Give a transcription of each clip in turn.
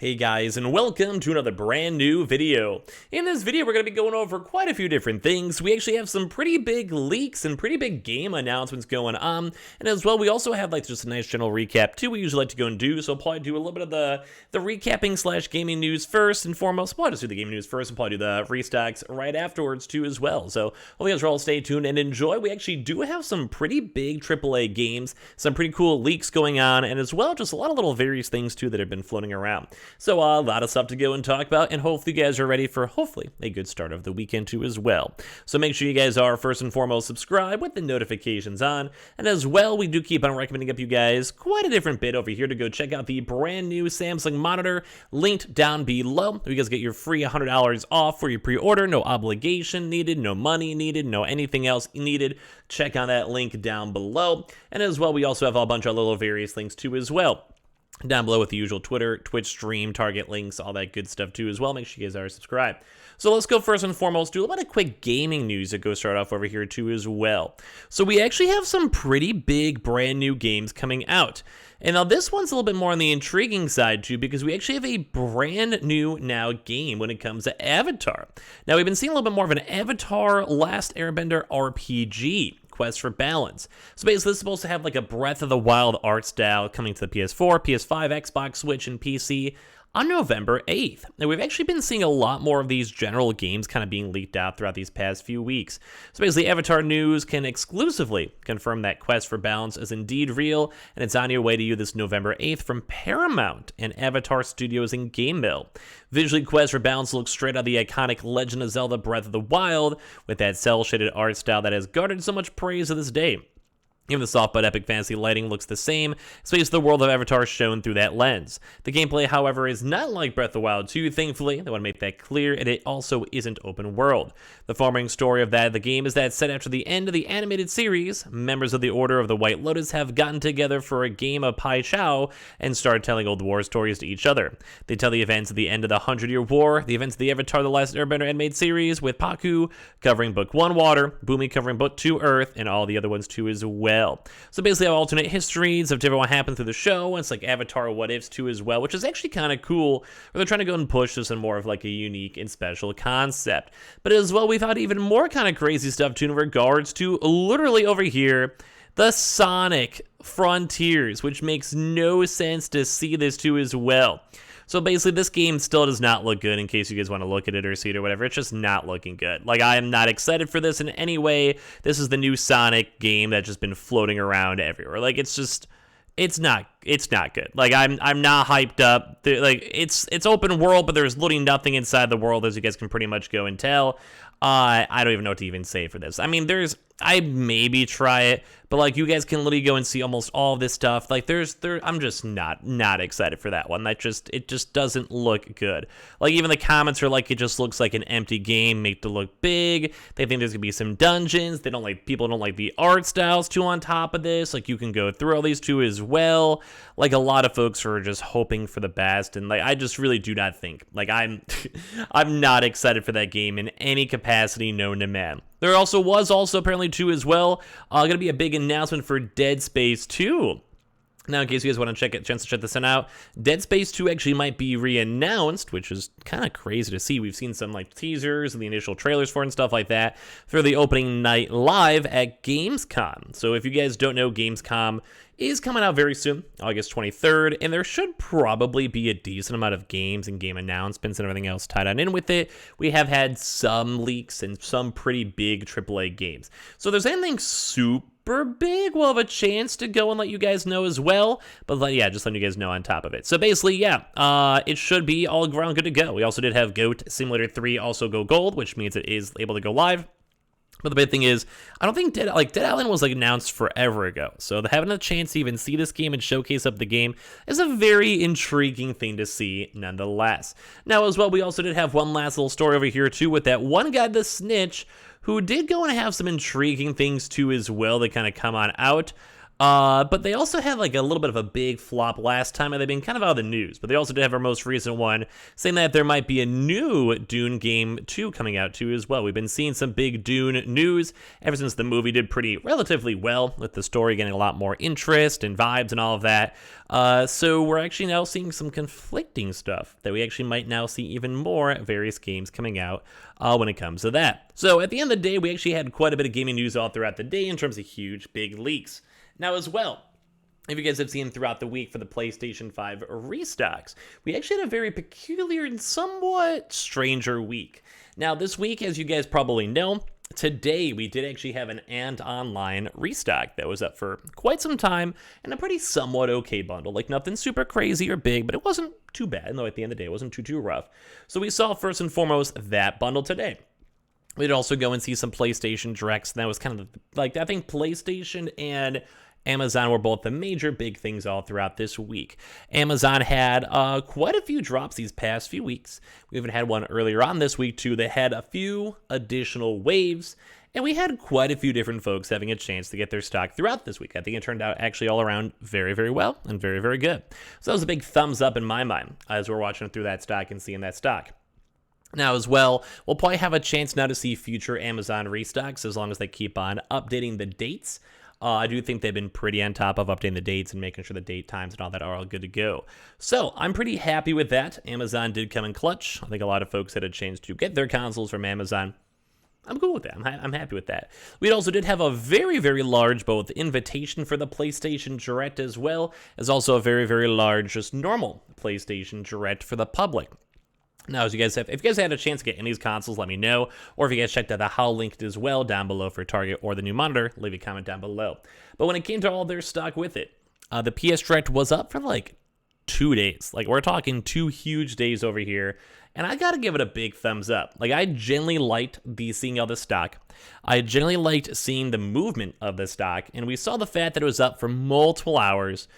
Hey guys, and welcome to another brand new video. In this video, we're going to be going over quite a few different things. We actually have some pretty big leaks and pretty big game announcements going on. And as well, we also have just a nice general recap too we usually like to go and do. So I'll probably do a little bit of the recapping slash gaming news first and foremost. I'll probably just do the gaming news first and probably do the restocks right afterwards too as well. So hope you guys are all stay tuned and enjoy. We actually do have some pretty big AAA games, some pretty cool leaks going on, and as well, just a lot of little various things too that have been floating around. So a lot of stuff to go and talk about, and hopefully you guys are ready for hopefully a good start of the weekend too as well. So make sure you guys are first and foremost subscribed with the notifications on, and as well we do keep on recommending up you guys quite a different bit over here to go check out the brand new Samsung monitor linked down below. You guys get your free $100 off for your pre-order, no obligation needed, no money needed, no anything else needed. Check on that link down below, and as well we also have a bunch of little various links too as well down below with the usual Twitter, Twitch stream, target links, all that good stuff too as well. Make sure you guys are subscribed. So let's go first and foremost, do a little bit of quick gaming news to go start off over here too as well. So we actually have some pretty big brand new games coming out. And now this one's a little bit more on the intriguing side too, because we actually have a brand new now game when it comes to Avatar. Now we've been seeing a little bit more of an Avatar Last Airbender RPG. Quest for Balance. So basically this is supposed to have like a Breath of the Wild art style coming to the PS4, PS5, Xbox, Switch, and PC on November 8th. Now we've actually been seeing a lot more of these general games kind of being leaked out throughout these past few weeks. So basically Avatar News can exclusively confirm that Quest for Balance is indeed real, and it's on your way to you this November 8th from Paramount and Avatar Studios in Game Mill. Visually, Quest for Balance looks straight out of the iconic Legend of Zelda Breath of the Wild with that cel-shaded art style that has garnered so much praise to this day. Even the soft but epic fantasy lighting looks the same, space the world of Avatar shown through that lens. The gameplay, however, is not like Breath of the Wild 2, thankfully. They want to make that clear, and it also isn't open world. The forming story of the game is that set after the end of the animated series, members of the Order of the White Lotus have gotten together for a game of Pai Chao and started telling old war stories to each other. They tell the events of the end of the 100-Year War, the events of the Avatar The Last Airbender animated series, with Paku covering Book 1 Water, Boomy covering Book 2 Earth, and all the other ones too as well. So basically have alternate histories of different what happened through the show, and it's like Avatar What Ifs too as well, which is actually kind of cool, where they're trying to go and push this in more of like a unique and special concept. But as well, we've had even more kind of crazy stuff too in regards to literally over here, the Sonic Frontiers, which makes no sense to see this too as well. So basically, this game still does not look good in case you guys want to look at it or see it or whatever. It's just not looking good. Like, I am not excited for this in any way. This is the new Sonic game that's just been floating around everywhere. Like, it's just, it's not good. Like, I'm not hyped up. Like, it's open world, but there's literally nothing inside the world, as you guys can pretty much go and tell. I don't even know what to even say for this. I mean, I maybe try it, but like you guys can literally go and see almost all of this stuff. Like I'm just not excited for that one. It just doesn't look good. Like even the comments are like, it just looks like an empty game made to look big. They think there's gonna be some dungeons. People don't like the art styles too on top of this. Like you can go through all these too as well. Like a lot of folks are just hoping for the best, and like I just really do not think. Like I'm not excited for that game in any capacity known to man. There was apparently too as well, going to be a big announcement for Dead Space 2. Now, in case you guys want to chance to check this one out, Dead Space 2 actually might be re-announced, which is kind of crazy to see. We've seen some like teasers and the initial trailers for it and stuff like that for the opening night live at Gamescom. So if you guys don't know, Gamescom is coming out very soon, August 23rd, and there should probably be a decent amount of games and game announcements and everything else tied on in with it. We have had some leaks and some pretty big AAA games. So if there's anything super big, we'll have a chance to go and let you guys know as well. But yeah, just letting you guys know on top of it. So basically, yeah, it should be all around good to go. We also did have Goat Simulator 3 also go gold, which means it is able to go live. But the big thing is, I don't think Dead Island was like announced forever ago. So having a chance to even see this game and showcase up the game is a very intriguing thing to see nonetheless. Now as well, we also did have one last little story over here too with that one guy, the Snitch, who did go and have some intriguing things too as well that kind of come on out. But they also had like a little bit of a big flop last time, and they've been kind of out of the news. But they also did have our most recent one saying that there might be a new Dune game 2 coming out too as well. We've been seeing some big Dune news ever since the movie did relatively well, with the story getting a lot more interest and vibes and all of that. So we're actually now seeing some conflicting stuff that we actually might now see even more various games coming out when it comes to that. So at the end of the day, we actually had quite a bit of gaming news all throughout the day in terms of huge, big leaks. Now as well, if you guys have seen throughout the week for the PlayStation 5 restocks, we actually had a very peculiar and somewhat stranger week. Now this week, as you guys probably know, today we did actually have an And Online restock that was up for quite some time, and a pretty somewhat okay bundle. Like nothing super crazy or big, but it wasn't too bad, though at the end of the day it wasn't too rough. So we saw first and foremost that bundle today. We'd also go and see some PlayStation Directs, and that was kind of like, I think PlayStation and Amazon were both the major big things all throughout this week. Amazon had quite a few drops these past few weeks. We even had one earlier on this week too that had a few additional waves, and we had quite a few different folks having a chance to get their stock throughout this week. I think it turned out actually all around very, very well and very, very good. So that was a big thumbs up in my mind as we're watching through that stock and seeing that stock. Now as well, we'll probably have a chance now to see future Amazon restocks as long as they keep on updating the dates. I do think they've been pretty on top of updating the dates and making sure the date times and all that are all good to go. So I'm pretty happy with that. Amazon did come in clutch. I think a lot of folks had a chance to get their consoles from Amazon. I'm cool with that. I'm happy with that. We also did have a very, very large both invitation for the PlayStation Direct as well as also a very, very large just normal PlayStation Direct for the public. Now, if you guys had a chance to get any of these consoles, let me know. Or if you guys checked out the how linked as well down below for Target or the new monitor, leave a comment down below. But when it came to all their stock with it, the PS Direct was up for like 2 days. Like we're talking 2 huge days over here. And I gotta give it a big thumbs up. Like I genuinely liked seeing all this stock. I genuinely liked seeing the movement of the stock. And we saw the fact that it was up for multiple hours.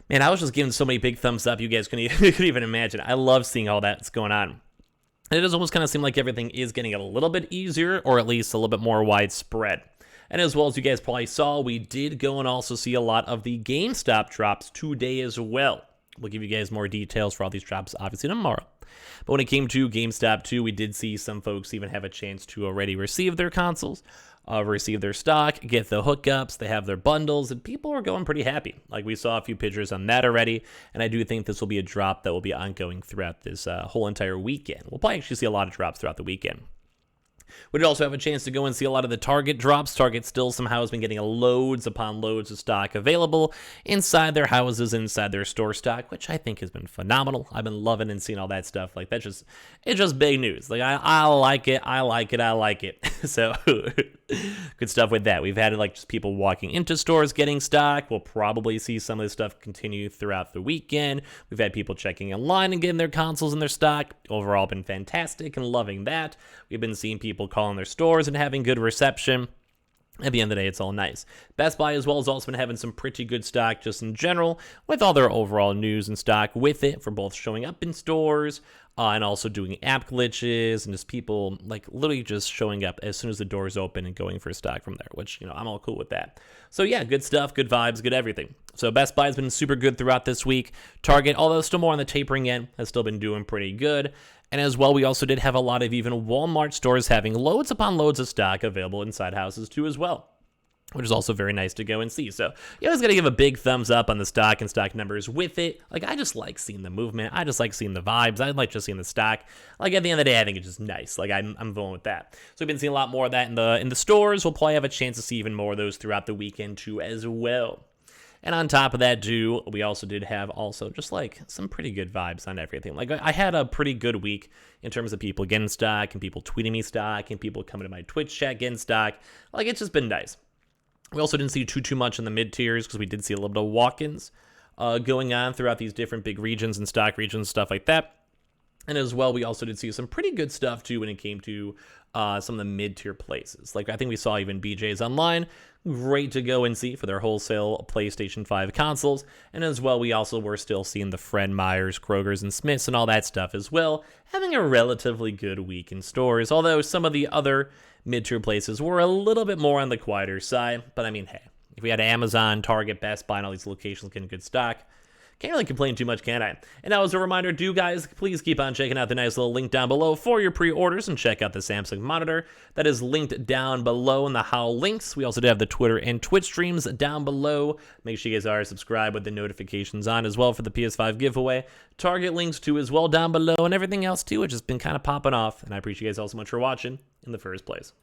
Man, I was just giving so many big thumbs up, you guys couldn't even imagine. I love seeing all that's going on. And it does almost kind of seem like everything is getting a little bit easier, or at least a little bit more widespread. And as well as you guys probably saw, we did go and also see a lot of the GameStop drops today as well. We'll give you guys more details for all these drops, obviously, tomorrow. But when it came to GameStop 2, we did see some folks even have a chance to already receive their consoles, receive their stock, get the hookups, they have their bundles, and people are going pretty happy. Like we saw a few pictures on that already, and I do think this will be a drop that will be ongoing throughout this whole entire weekend. We'll probably actually see a lot of drops throughout the weekend. We did also have a chance to go and see a lot of the Target drops. Target still somehow has been getting loads upon loads of stock available inside their houses, inside their store stock, which I think has been phenomenal. I've been loving and seeing all that stuff. Like it's just big news. Like I like it. I like it. So good stuff with that. We've had like just people walking into stores getting stock. We'll probably see some of this stuff continue throughout the weekend. We've had people checking online and getting their consoles in their stock. Overall been fantastic and loving that. We've been seeing people calling their stores and having good reception. At the end of the day, it's all nice. Best Buy as well has also been having some pretty good stock just in general with all their overall news and stock with it for both showing up in stores and also doing app glitches and just people like literally just showing up as soon as the doors open and going for stock from there, which, you know, I'm all cool with that. So yeah, good stuff, good vibes, good everything. So Best Buy has been super good throughout this week. Target, although still more on the tapering end, has still been doing pretty good. And as well, we also did have a lot of even Walmart stores having loads upon loads of stock available inside houses too as well, which is also very nice to go and see. So you always got to give a big thumbs up on the stock and stock numbers with it. Like I just like seeing the movement. I just like seeing the vibes. I like just seeing the stock. Like at the end of the day, I think it's just nice. Like I'm going with that. So we've been seeing a lot more of that in the stores. We'll probably have a chance to see even more of those throughout the weekend too as well. And on top of that, too, we also did have just like some pretty good vibes on everything. Like I had a pretty good week in terms of people getting stock and people tweeting me stock and people coming to my Twitch chat getting stock. Like it's just been nice. We also didn't see too much in the mid tiers because we did see a little bit of walk-ins going on throughout these different big regions and stock regions, stuff like that. And as well, we also did see some pretty good stuff, too, when it came to some of the mid-tier places. Like, I think we saw even BJ's Online. Great to go and see for their wholesale PlayStation 5 consoles. And as well, we also were still seeing the Fred Meyers, Kroger's, and Smiths and all that stuff as well, having a relatively good week in stores. Although some of the other mid-tier places were a little bit more on the quieter side. But, I mean, hey, If we had Amazon, Target, Best Buy, and all these locations getting good stock, can't really complain too much, can I? And now as a reminder, guys, please keep on checking out the nice little link down below for your pre-orders and check out the Samsung monitor. That is linked down below in the how links. We also do have the Twitter and Twitch streams down below. Make sure you guys are subscribed with the notifications on as well for the PS5 giveaway. Target links too as well down below, and everything else too, which has been kind of popping off. And I appreciate you guys all so much for watching in the first place.